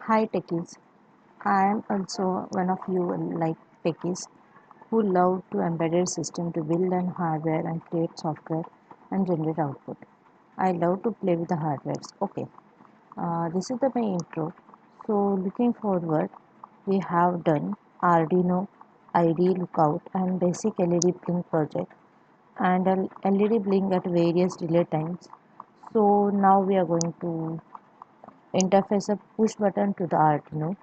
Hi techies, I am also one of you like techies who love to embedded system to build an hardware and create software and generate output. I love to play with the hardwares. Okay, this is the my intro. So looking forward, we have done Arduino, ID lookout and basic LED blink project and a LED blink at various delay times. So now we are going to interface a push button to the Arduino.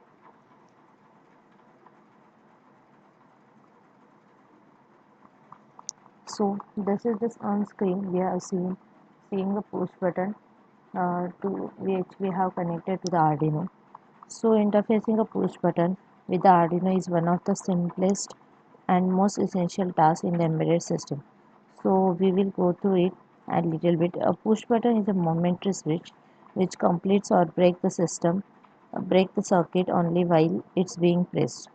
So this is this on screen we are seeing the push button to which we have connected to the Arduino. So interfacing a push button with the Arduino is one of the simplest and most essential tasks in the embedded system. So we will go through it a little bit. A push button is a momentary switch which completes or break the circuit only while it's being pressed.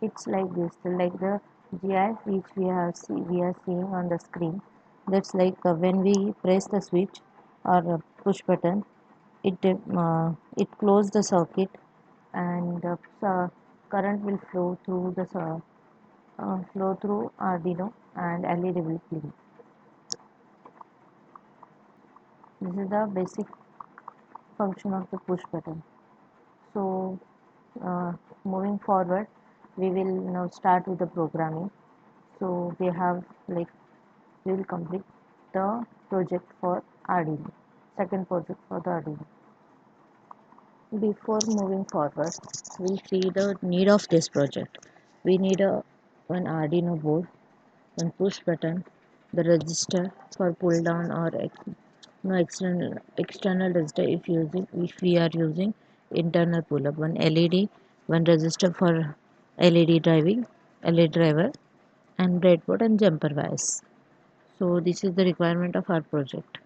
It's like this, like the GIF which we are seeing on the screen. That's like when we press the switch or push button, it closes the circuit and current will flow through Arduino and LED will blink. This is the basic function of the push button. So uh, moving forward, we will now start with the programming. So we have like we will complete the project for Arduino, second project for the Arduino. Before moving forward, we'll see the need of this project. We need one Arduino board, one push button, the register for pull down or no external register if we are using internal pull up, one LED, one resistor for LED driver, and breadboard and jumper wires. So this is the requirement of our project.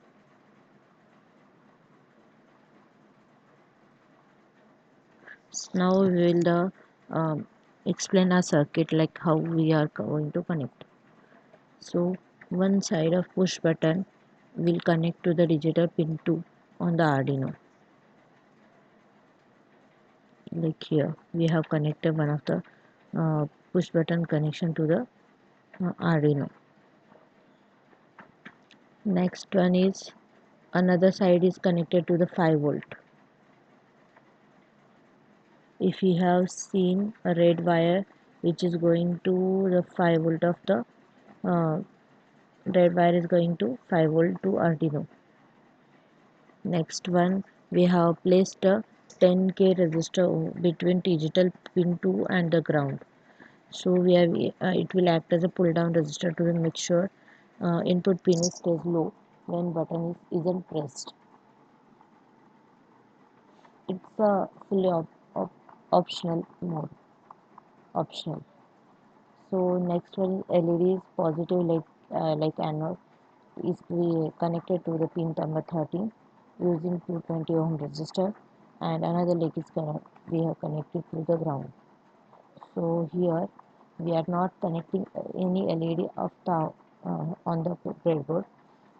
Now we will explain our circuit like how we are going to connect. So one side of push button will connect to the digital pin 2 on the Arduino. Like here we have connected one of the push button connection to the Arduino. Next one is another side is connected to the 5 volt. If you have seen a red wire which is going to the 5 volt of the uh, red wire is going to 5 volt to Arduino. Next one, we have placed a 10k resistor between digital pin 2 and the ground. So we have it will act as a pull down resistor to make sure input pin stays low when button isn't pressed. It's a fully optional mode. Optional. So next one LED is positive like anode is connected to the pin number 13 using 220 ohm resistor, and another leg is we have connected to the ground. So here we are not connecting any LED of the on the breadboard.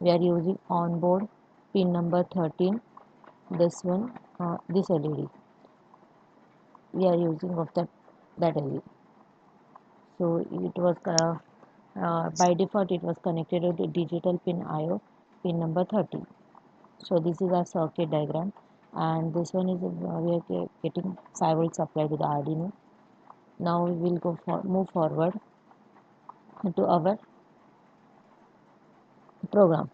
We are using onboard pin number 13. This one, this LED. We are using of that LED. So it was by default it was connected to the digital pin IO pin number 30. So this is our circuit diagram, and this one is we are getting 5 volt supply to the Arduino. Now we will move forward to our program.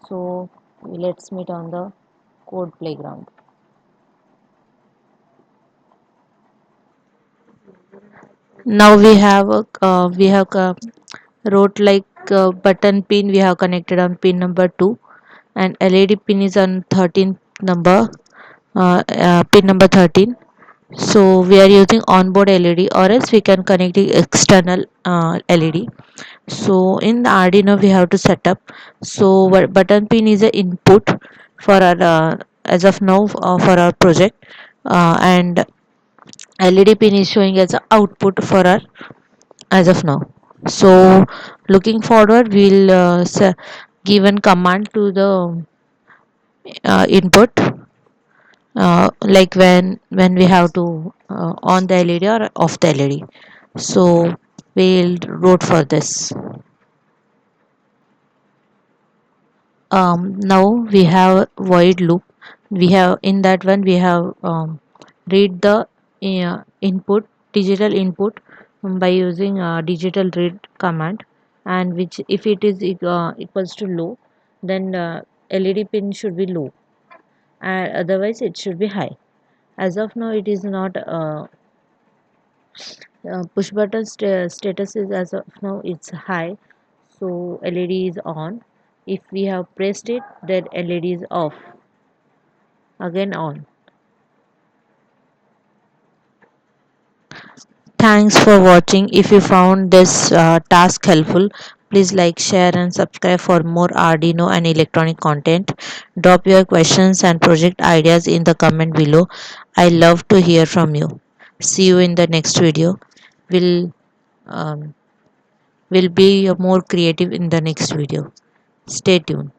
So let's meet on the code playground. Now we have wrote like button pin we have connected on pin number 2, and LED pin is on 13th number, pin number 13. So we are using onboard LED, or else we can connect the external LED. So in the Arduino we have to set up. So button pin is a input for our as of now for our project, and LED pin is showing as a output for our as of now. So looking forward, we'll give a command to the input, like when we have to on the LED or off the LED. So we'll route for this. Now we have void loop. We have in that one we have read the input, digital input, by using digital read command, and which if it is equals to low, then LED pin should be low, and otherwise it should be high. As of now it is not push button status is as of now it's high, so LED is on. If we have pressed it, then LED is off, again on. Thanks for watching. If you found this task helpful, please like, share, and subscribe for more Arduino and electronic content. Drop your questions and project ideas in the comment below. I love to hear from you. See you in the next video. We'll um, will be more creative in the next video. Stay tuned.